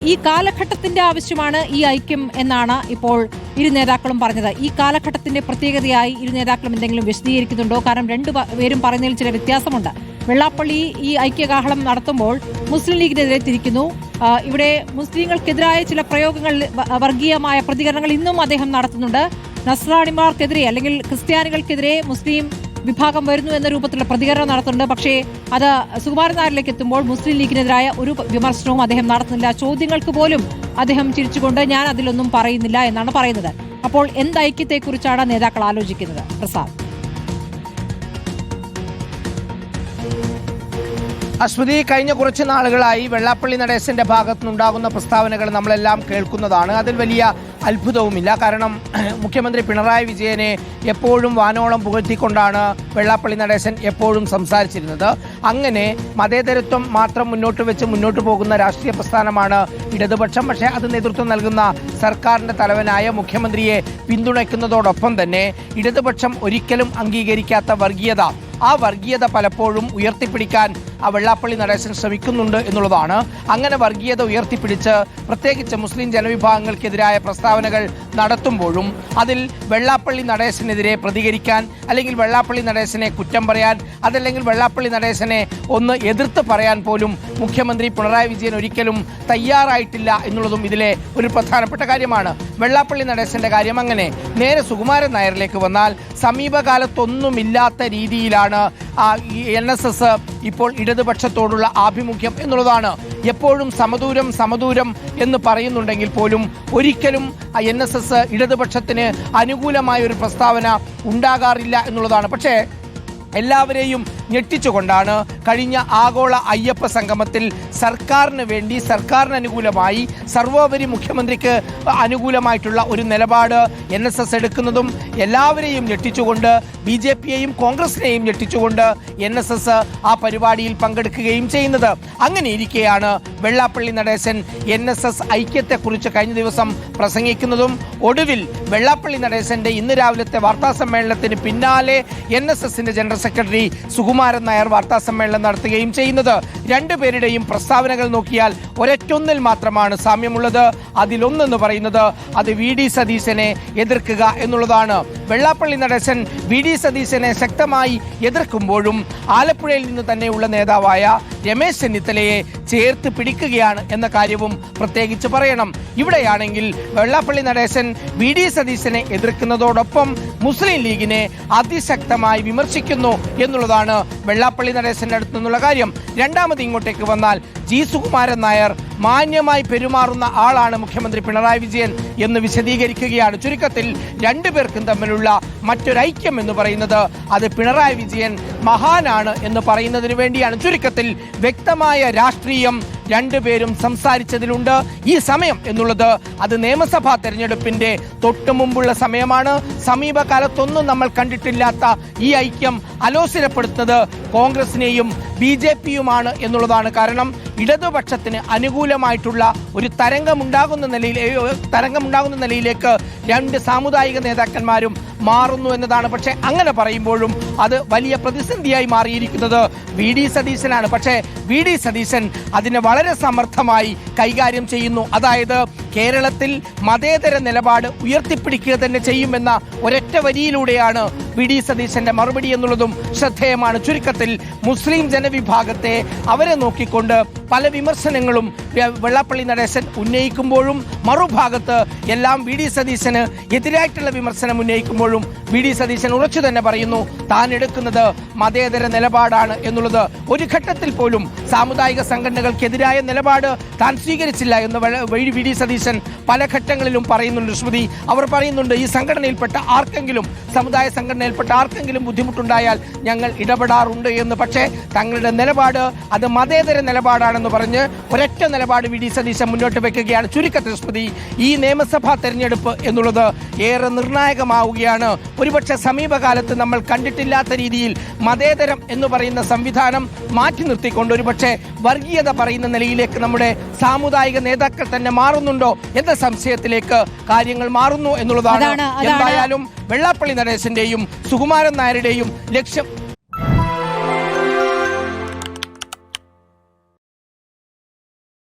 ഈ കാലഘട്ടത്തിന്റെ ആവശ്യമാണ് ഈ ഐക്യം എന്നാണ് ഇപ്പോൾ ഇരു നേതാക്കളും പറഞ്ഞത്. ഈ കാലഘട്ടത്തിന്റെ പ്രത്യേകതയായി ഇരു നേതാക്കളും എന്തെങ്കിലും വിശദീകരിക്കുന്നുണ്ടോ? കാരണം രണ്ടുപേരും പറയുന്നതിൽ ചില വ്യത്യാസമുണ്ട്. വെള്ളാപ്പള്ളി ഈ ഐക്യകാഹളം നടത്തുമ്പോൾ മുസ്ലിം ലീഗിനെതിരെ തിരിക്കുന്നു. ഇവിടെ മുസ്ലിങ്ങൾക്കെതിരായ ചില പ്രയോഗങ്ങൾ, വർഗീയമായ പ്രതികരണങ്ങൾ ഇന്നും അദ്ദേഹം നടത്തുന്നുണ്ട്. നസ്രാണിമാർക്കെതിരെ അല്ലെങ്കിൽ ക്രിസ്ത്യാനികൾക്കെതിരെ മുസ്ലിം വിഭാഗം വരുന്നു എന്ന രൂപത്തിലുള്ള പ്രതികരണം നടത്തുന്നുണ്ട്. പക്ഷേ അത് സുകുമാരൻ നായരിലേക്ക് എത്തുമ്പോൾ മുസ്ലിം ലീഗിനെതിരായ ഒരു വിമർശനവും അദ്ദേഹം നടത്തുന്നില്ല. ചോദ്യങ്ങൾക്ക് പോലും അദ്ദേഹം ചിരിച്ചുകൊണ്ട് ഞാൻ അതിലൊന്നും പറയുന്നില്ല എന്നാണ് പറയുന്നത്. അപ്പോൾ എന്ത് ഐക്യത്തെക്കുറിച്ചാണ് നേതാക്കൾ ആലോചിക്കുന്നത്? പ്രസാദ്. അശ്വതി, കഴിഞ്ഞ കുറച്ച് നാളുകളായി വെള്ളാപ്പള്ളി നടേശന്റെ ഭാഗത്തുനിന്നുണ്ടാകുന്ന പ്രസ്താവനകൾ നമ്മളെല്ലാം കേൾക്കുന്നതാണ്. അതിൽ വലിയ അത്ഭുതവുമില്ല. കാരണം മുഖ്യമന്ത്രി പിണറായി വിജയനെ എപ്പോഴും വാനോളം പുകഴ്ത്തിക്കൊണ്ടാണ് വെള്ളാപ്പള്ളി നടേശൻ എപ്പോഴും സംസാരിച്ചിരുന്നത്. അങ്ങനെ മതേതരത്വം മാത്രം മുന്നോട്ട് വെച്ച് മുന്നോട്ട് പോകുന്ന രാഷ്ട്രീയ പ്രസ്ഥാനമാണ് ഇടതുപക്ഷം. പക്ഷേ അത് നേതൃത്വം നൽകുന്ന സർക്കാരിന്റെ തലവനായ മുഖ്യമന്ത്രിയെ പിന്തുണയ്ക്കുന്നതോടൊപ്പം തന്നെ ഇടതുപക്ഷം ഒരിക്കലും അംഗീകരിക്കാത്ത വർഗീയത, ആ വർഗീയത പലപ്പോഴും ഉയർത്തിപ്പിടിക്കാൻ ആ വെള്ളാപ്പള്ളി നടേശൻ ശ്രമിക്കുന്നുണ്ട് എന്നുള്ളതാണ്. അങ്ങനെ വർഗീയത ഉയർത്തിപ്പിടിച്ച് പ്രത്യേകിച്ച് മുസ്ലിം ജനവിഭാഗങ്ങൾക്കെതിരായ പ്രസ്താവനകൾ നടത്തുമ്പോഴും അതിൽ വെള്ളാപ്പള്ളി നടേശനെതിരെ പ്രതികരിക്കാൻ, അല്ലെങ്കിൽ വെള്ളാപ്പള്ളി നടേശനെ കുറ്റം പറയാൻ, അതല്ലെങ്കിൽ വെള്ളാപ്പള്ളി നടേശനെ ഒന്ന് എതിർത്ത് പറയാൻ പോലും മുഖ്യമന്ത്രി പിണറായി വിജയൻ ഒരിക്കലും തയ്യാറായിട്ടില്ല എന്നുള്ളതും ഇതിലെ ഒരു പ്രധാനപ്പെട്ട കാര്യമാണ്. വെള്ളാപ്പള്ളി നടേശന്റെ കാര്യം അങ്ങനെ. നേരെ സുകുമാരൻ നായരിലേക്ക് വന്നാൽ സമീപകാലത്തൊന്നുമില്ലാത്ത രീതിയിലാണ് NSS ഇപ്പോൾ ഇടതുപക്ഷത്തോടുള്ള ആഭിമുഖ്യം എന്നുള്ളതാണ്. എപ്പോഴും സമദൂരം എന്ന് പറയുന്നുണ്ടെങ്കിൽ പോലും ഒരിക്കലും NSS ഇടതുപക്ഷത്തിന് അനുകൂലമായ ഒരു പ്രസ്താവന ഉണ്ടാകാറില്ല എന്നുള്ളതാണ്. പക്ഷേ എല്ലാവരെയും ഞെട്ടിച്ചുകൊണ്ടാണ് കഴിഞ്ഞ ആഗോള അയ്യപ്പ സംഗമത്തിൽ സർക്കാരിന് വേണ്ടി, സർക്കാരിന് അനുകൂലമായി, സർവോപരി മുഖ്യമന്ത്രിക്ക് അനുകൂലമായിട്ടുള്ള ഒരു നിലപാട് NSS എടുക്കുന്നതും എല്ലാവരെയും ഞെട്ടിച്ചുകൊണ്ട്, BJPയെയും കോൺഗ്രസിനെയും ഞെട്ടിച്ചുകൊണ്ട് NSS ആ പരിപാടിയിൽ പങ്കെടുക്കുകയും ചെയ്യുന്നത്. അങ്ങനെ ഇരിക്കെയാണ് വെള്ളാപ്പള്ളി നടേശൻ NSS ഐക്യത്തെക്കുറിച്ച് കഴിഞ്ഞ ദിവസം പ്രസംഗിക്കുന്നതും ഒടുവിൽ വെള്ളാപ്പള്ളി നടേശന്റെ ഇന്ന് രാവിലത്തെ വാർത്താ സമ്മേളനത്തിന് പിന്നാലെ NSSന്റെ ജനറൽ സെക്രട്ടറി സുകുമാരൻ നായർ വാർത്താ സമ്മേളനം നടത്തുകയും ചെയ്യുന്നത്. രണ്ടുപേരുടെയും പ്രസ്താവനകൾ നോക്കിയാൽ ഒരൊറ്റൊന്നിൽ മാത്രമാണ് സാമ്യമുള്ളത്. അതിലൊന്നെന്ന് പറയുന്നത് അത് VD സതീശനെ എതിർക്കുക എന്നുള്ളതാണ്. വെള്ളാപ്പള്ളി നടേശൻ VD സതീശനെ ശക്തമായി എതിർക്കുമ്പോഴും ആലപ്പുഴയിൽ നിന്ന് തന്നെയുള്ള നേതാവായ രമേശ് ചെന്നിത്തലയെ ചേർത്ത് പിടിക്കുകയാണ് എന്ന കാര്യവും പ്രത്യേകിച്ച് പറയണം. ഇവിടെയാണെങ്കിൽ വെള്ളാപ്പള്ളി നടേശൻ VD സതീശനെ എതിർക്കുന്നതോടൊപ്പം മുസ്ലിം ലീഗിനെ അതിശക്തമായി വിമർശിക്കുന്നു എന്നുള്ളതാണ് വെള്ളാപ്പള്ളി നടേശന്റെ അടുത്ത് നിന്നുള്ള കാര്യം. രണ്ടാമത് ഇങ്ങോട്ടേക്ക് വന്നാൽ സുകുമാരൻ നായർ മാന്യമായി പെരുമാറുന്ന ആളാണ് മുഖ്യമന്ത്രി പിണറായി വിജയൻ എന്ന് വിശദീകരിക്കുകയാണ്. ചുരുക്കത്തിൽ രണ്ടുപേർക്കും തമ്മിലുള്ള മറ്റൊരൈക്യം എന്ന് പറയുന്നത് അത് പിണറായി വിജയൻ മഹാനാണ് എന്ന് പറയുന്നതിന് വേണ്ടിയാണ്. ചുരുക്കത്തിൽ വ്യക്തമായ രാഷ്ട്രീയം രണ്ടുപേരും സംസാരിച്ചതിലുണ്ട്. ഈ സമയം എന്നുള്ളത് അത് നിയമസഭാ തെരഞ്ഞെടുപ്പിന്റെ തൊട്ടു മുമ്പുള്ള സമയമാണ്. സമീപകാലത്തൊന്നും നമ്മൾ കണ്ടിട്ടില്ലാത്ത ഈ ഐക്യം അലോസരപ്പെടുത്തുന്നത് കോൺഗ്രസിനെയും BJPയുമാണ് എന്നുള്ളതാണ്. കാരണം ഇടതുപക്ഷത്തിന് അനുകൂലമായിട്ടുള്ള ഒരു തരംഗമുണ്ടാകുന്ന നിലയിലേക്ക് രണ്ട് സാമുദായിക നേതാക്കന്മാരും മാറുന്നു എന്നതാണ്. പക്ഷേ അങ്ങനെ പറയുമ്പോഴും അത് വലിയ പ്രതിസന്ധിയായി മാറിയിരിക്കുന്നത് VD സതീശനാണ്. പക്ഷേ VD സതീശൻ അതിനെ വളരെ സമർത്ഥമായി കൈകാര്യം ചെയ്യുന്നു. അതായത് കേരളത്തിൽ മതേതര നിലപാട് ഉയർത്തിപ്പിടിക്കുക തന്നെ ചെയ്യുമെന്ന ഒരൊറ്റ വരിയിലൂടെയാണ് VD സതീശന്റെ മറുപടി എന്നുള്ളതും ശ്രദ്ധേയമാണ്. ചുരുക്കത്തിൽ മുസ്ലിം ജനവിഭാഗത്തെ അവരെ നോക്കിക്കൊണ്ട് പല വിമർശനങ്ങളും വെള്ളാപ്പള്ളി നടേശൻ ഉന്നയിക്കുമ്പോഴും മറുഭാഗത്ത് എല്ലാം VD സതീശന് എതിരായിട്ടുള്ള വിമർശനം ഉന്നയിക്കുമ്പോഴും VD സതീശൻ ഉറച്ചു തന്നെ പറയുന്നു താൻ എടുക്കുന്നത് മതേതര നിലപാടാണ് എന്നുള്ളത്. ഒരു ഘട്ടത്തിൽ പോലും സാമുദായിക സംഘടനകൾക്കെതിരായ നിലപാട് താൻ സ്വീകരിച്ചില്ല എന്ന് VD സതീശൻ പല ഘട്ടങ്ങളിലും പറയുന്നുണ്ട്. ശ്രുതി, അവർ പറയുന്നുണ്ട് ഈ സംഘടനയിൽപ്പെട്ട ആർക്കെങ്കിലും, സമുദായ സംഘടനയിൽപ്പെട്ട ആർക്കെങ്കിലും ബുദ്ധിമുട്ടുണ്ടായാൽ ഞങ്ങൾ ഇടപെടാറുണ്ട് എന്ന്. പക്ഷേ തങ്ങളുടെ നിലപാട് അത് മതേതര നിലപാടാണെന്ന് പറഞ്ഞ് ഒരൊറ്റ നിലപാട് VD സതീശൻ മുന്നോട്ട് വെക്കുകയാണ്. ചുരുക്കത്തിൽ ശ്രുതി, ഈ നിയമസഭാ തെരഞ്ഞെടുപ്പ് എന്നുള്ളത് ഏറെ നിർണായകമാവുകയാണ്. ഒരുപക്ഷെ സമീപകാലത്ത് നമ്മൾ കണ്ടിട്ടില്ലാത്ത രീതിയിൽ മതേതരം എന്ന് പറയുന്ന സംവിധാനം മാറ്റി നിർത്തിക്കൊണ്ട് ഒരുപക്ഷെ വർഗീയത പറയുന്ന നിലയിലേക്ക് നമ്മുടെ സാമുദായിക നേതാക്കൾ തന്നെ മാറുന്നുണ്ടോ എന്ന സംശയത്തിലേക്ക് കാര്യങ്ങൾ മാറുന്നു എന്നുള്ളതാണ്. എന്തായാലും വെള്ളാപ്പള്ളി നടേശന്റെയും സുകുമാരൻ നായരുടെയും ലക്ഷ്യം